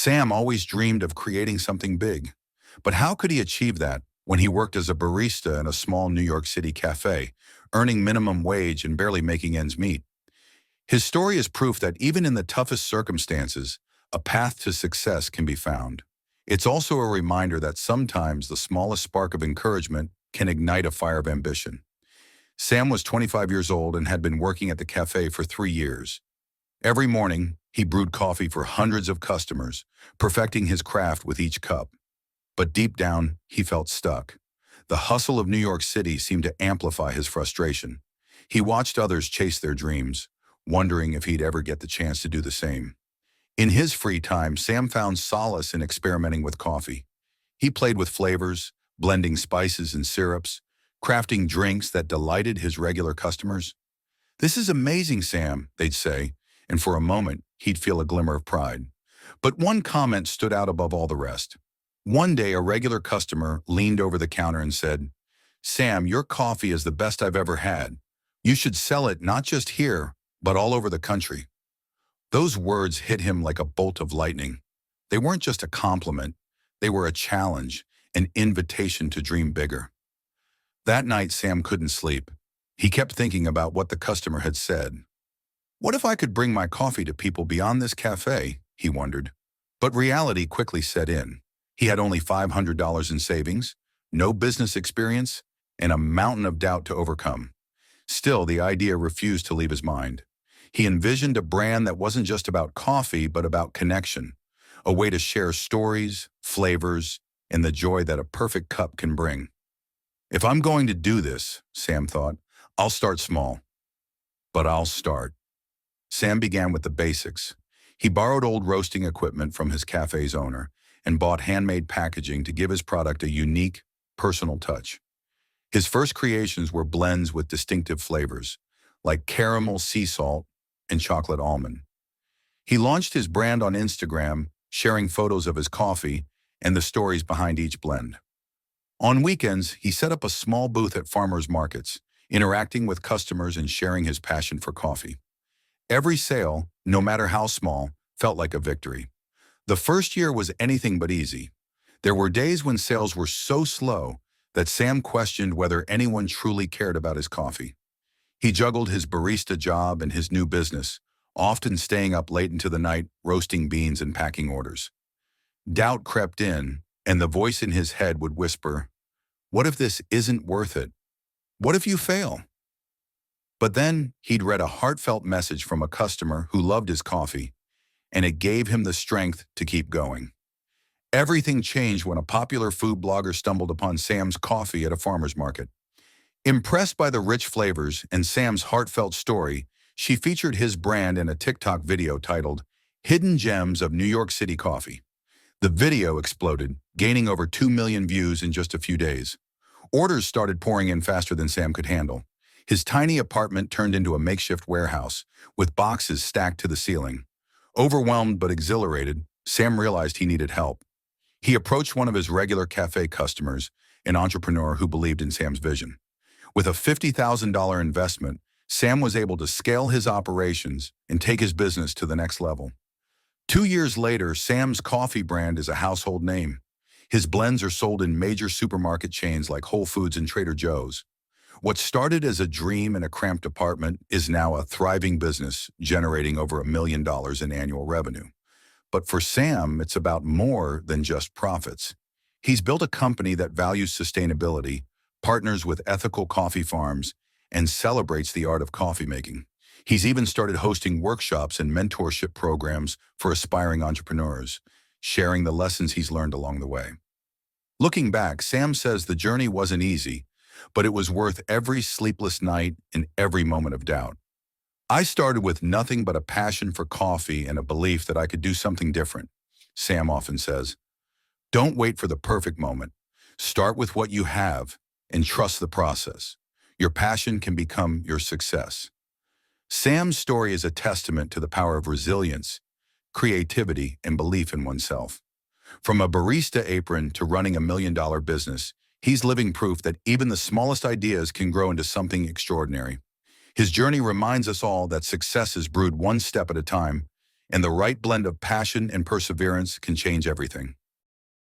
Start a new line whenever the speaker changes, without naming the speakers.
Sam always dreamed of creating something big. But how could he achieve that when he worked as a barista in a small New York City cafe, earning minimum wage and barely making ends meet? His story is proof that even in the toughest circumstances, a path to success can be found. It's also a reminder that sometimes the smallest spark of encouragement can ignite a fire of ambition. Sam was 25 years old and had been working at the cafe for 3 years. Every morning, he brewed coffee for hundreds of customers, perfecting his craft with each cup. But deep down, he felt stuck. The hustle of New York City seemed to amplify his frustration. He watched others chase their dreams, wondering if he'd ever get the chance to do the same. In his free time, Sam found solace in experimenting with coffee. He played with flavors, blending spices and syrups, crafting drinks that delighted his regular customers. "This is amazing, Sam," they'd say, and for a moment, he'd feel a glimmer of pride. But one comment stood out above all the rest. One day, a regular customer leaned over the counter and said, "Sam, your coffee is the best I've ever had. You should sell it not just here, but all over the country." Those words hit him like a bolt of lightning. They weren't just a compliment, they were a challenge, an invitation to dream bigger. That night, Sam couldn't sleep. He kept thinking about what the customer had said. What if I could bring my coffee to people beyond this cafe? He wondered. But reality quickly set in. He had only $500 in savings, no business experience, and a mountain of doubt to overcome. Still, the idea refused to leave his mind. He envisioned a brand that wasn't just about coffee, but about connection, a way to share stories, flavors, and the joy that a perfect cup can bring. "If I'm going to do this," Sam thought, "I'll start small. But I'll start." Sam began with the basics. He borrowed old roasting equipment from his cafe's owner and bought handmade packaging to give his product a unique, personal touch. His first creations were blends with distinctive flavors, like caramel sea salt and chocolate almond. He launched his brand on Instagram, sharing photos of his coffee and the stories behind each blend. On weekends, he set up a small booth at farmers markets, interacting with customers and sharing his passion for coffee. Every sale, no matter how small, felt like a victory. The first year was anything but easy. There were days when sales were so slow that Sam questioned whether anyone truly cared about his coffee. He juggled his barista job and his new business, often staying up late into the night roasting beans and packing orders. Doubt crept in, and the voice in his head would whisper, "What if this isn't worth it? What if you fail?" But then he'd read a heartfelt message from a customer who loved his coffee, and it gave him the strength to keep going. Everything changed when a popular food blogger stumbled upon Sam's coffee at a farmer's market. Impressed by the rich flavors and Sam's heartfelt story, she featured his brand in a TikTok video titled "Hidden Gems of New York City Coffee." The video exploded, gaining over 2 million views in just a few days. Orders started pouring in faster than Sam could handle. His tiny apartment turned into a makeshift warehouse, with boxes stacked to the ceiling. Overwhelmed but exhilarated, Sam realized he needed help. He approached one of his regular cafe customers, an entrepreneur who believed in Sam's vision. With a $50,000 investment, Sam was able to scale his operations and take his business to the next level. 2 years later, Sam's coffee brand is a household name. His blends are sold in major supermarket chains like Whole Foods and Trader Joe's. What started as a dream in a cramped apartment is now a thriving business, generating over $1 million in annual revenue. But for Sam, it's about more than just profits. He's built a company that values sustainability, partners with ethical coffee farms, and celebrates the art of coffee making. He's even started hosting workshops and mentorship programs for aspiring entrepreneurs, sharing the lessons he's learned along the way. Looking back, Sam says the journey wasn't easy, but it was worth every sleepless night and every moment of doubt. "I started with nothing but a passion for coffee and a belief that I could do something different," Sam often says. Don't wait for the perfect moment. Start with what you have and trust the process. Your passion can become your success. Sam's story is a testament to the power of resilience, creativity, and belief in oneself. From a barista apron to running $1 million business, he's living proof that even the smallest ideas can grow into something extraordinary. His journey reminds us all that success is brewed one step at a time, And the right blend of passion and perseverance can change everything.